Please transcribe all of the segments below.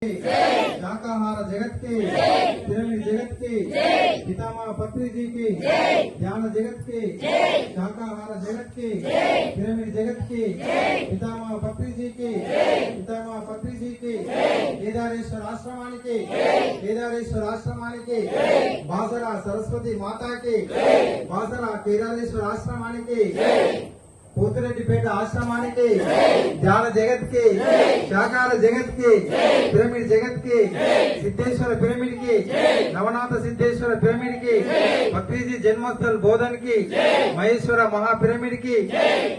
शाकाहार जगत के पिरामिड जगत के पितामह पत्री जी के ध्यान जगत के शाकाहार जगत के पिरामिड जगत के पितामह पत्री जी के पितामह पत्री जी के केदारेश्वर आश्रमानि के केदारेश्वर आश्रमानि के बासरा सरस्वती माता के बासरा केदारेश्वर आश्रमानि के पोतिरेड्डिपेट आश्रमानि के ध्यान जगत के शाकाहार जगत के पिरामिड जगत के सिद्धेश्वर पिरामिड के नवनाथ सिद्धेश्वर पिरामिड के पत्रीजी जन्मस्थल बोधन की महेश्वर महापिरामिड की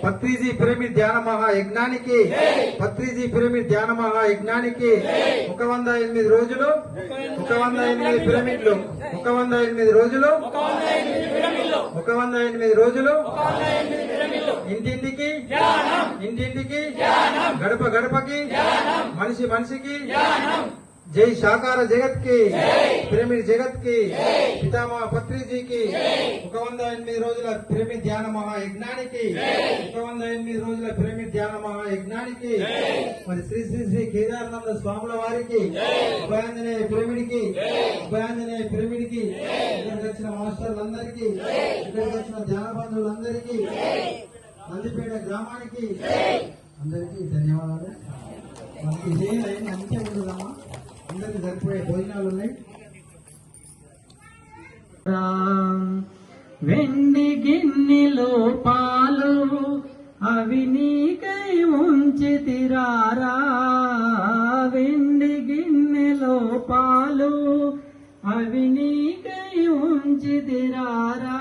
पत्रीजी पिरामिड ध्यान महायज्ञानिकी पत्रीजी पिरामिड ध्यान महायज्ञानिकी 108 రోజులు 108 పిరమిడ్లు 108 రోజులు 108 రోజులు ఇంటింటికి ఇంటింటికి గడప గడపకి మనిషి మనిషికి जय शाकाहार जगत की पिरामिड जगत की पितामह पत्री जी की 108 రోజుల పిరమిడ్ ధ్యాన మహాయజ్ఞానికి 108 రోజుల పిరమిడ్ ధ్యాన మహాయజ్ఞానికి మరి శ్రీ శ్రీ శ్రీ కేదారానంద స్వాముల వారికి ఉభయాంజనేయ పిరమిడ్ కి ఉభయాంజనేయ పిరమిడ్ కి ఇక్కడికి వచ్చిన మాస్టర్లందరికీ ఇక్కడికి వచ్చిన ధ్యాన బంధువులందరికీ నందిపేట గ్రామానికి అందరికీ ధన్యవాదాలు. మనకి ఇదే లైన్ అంతే ఉండదమ్మా, అందరికి సరిపోయే భోజనాలు ఉన్నాయి. వెండి గిన్నెలో పాలు అవి నీకై ఉంచితిరారా, వెండి గిన్నెలో పాలు అవి నీకై ఉంచితిరారా,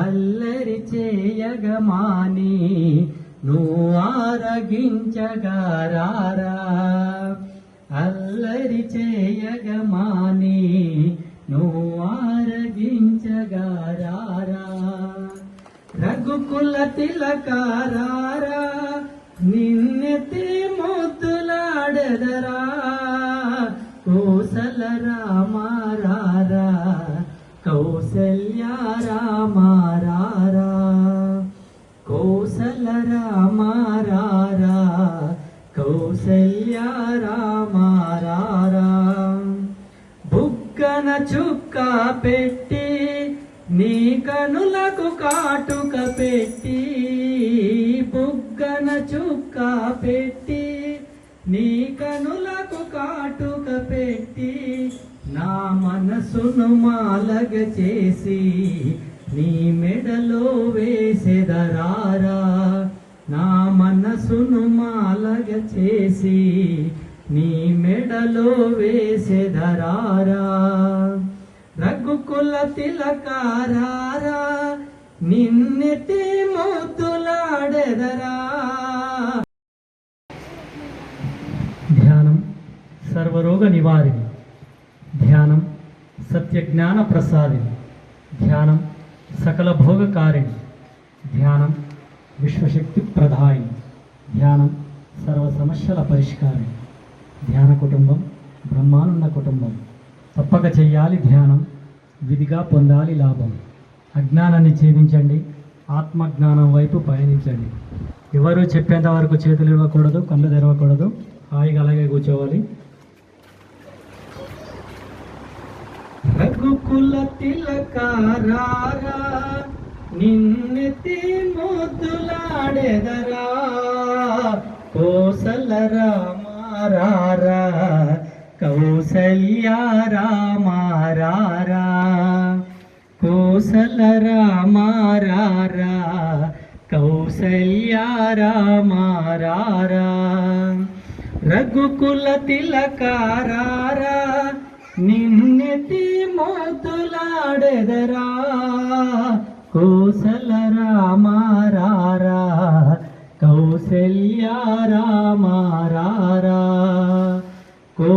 అల్లరి చేయగమాని నువ్వు ఆరగించగారారా, అల్లరి చేయగమాని నువ్వు ఆరగించగారారా, రఘుకుల తిలకారారా నిన్నెత్తి ముద్దులాడెదరా, కోసల రామారారా కౌసల్య రామారారా, కౌసల రామారారా కౌసల్య రామారారా, బుగ్గన చుక్క పెట్టి నీ కనులకు కాటుక పెట్టి, బుగ్గన చుక్క పెట్టి నీ కనులకు కాటుక పెట్టి, నా మనసును మాలగ చేసి నీ మెడలో వేసెదరారా, నా మనసును మాలగ చేసి నీ మెడలో వేసెదరారా, రఘుకుల తిలకారారా నిన్నెత్తి ముద్దులాడెదరా. ధ్యానం సర్వరోగ నివారిణి, ధ్యానం సత్యజ్ఞాన ప్రసాదిని, ధ్యానం సకల భోగకారిణి, ధ్యానం విశ్వశక్తి ప్రధాయిని, ధ్యానం సర్వ సమస్యల పరిష్కారిణి. ధ్యాన కుటుంబం బ్రహ్మానంద కుటుంబం. తప్పక చెయ్యాలి ధ్యానం, విధిగా పొందాలి లాభం. అజ్ఞానాన్ని ఛేదించండి, ఆత్మజ్ఞానం వైపు పయనించండి. ఎవరు చెప్పేంత వరకు చేతులు ఇవ్వకూడదు, కళ్ళు తెరవకూడదు, హాయిగా అలాగే కూర్చోవాలి. రఘుకుల తిలకారారా నిన్నెత్తి ముద్దులాడెదరా, కోసల రామారారా కౌసల్య రామారారా, కోసల రామారారా కౌసల్య రామారారా, రఘుకుల తిలకారారా నిన్నెత్తి ముద్దులాడెదరా, కోసల రామారారా కౌసల్య రామారారా, కో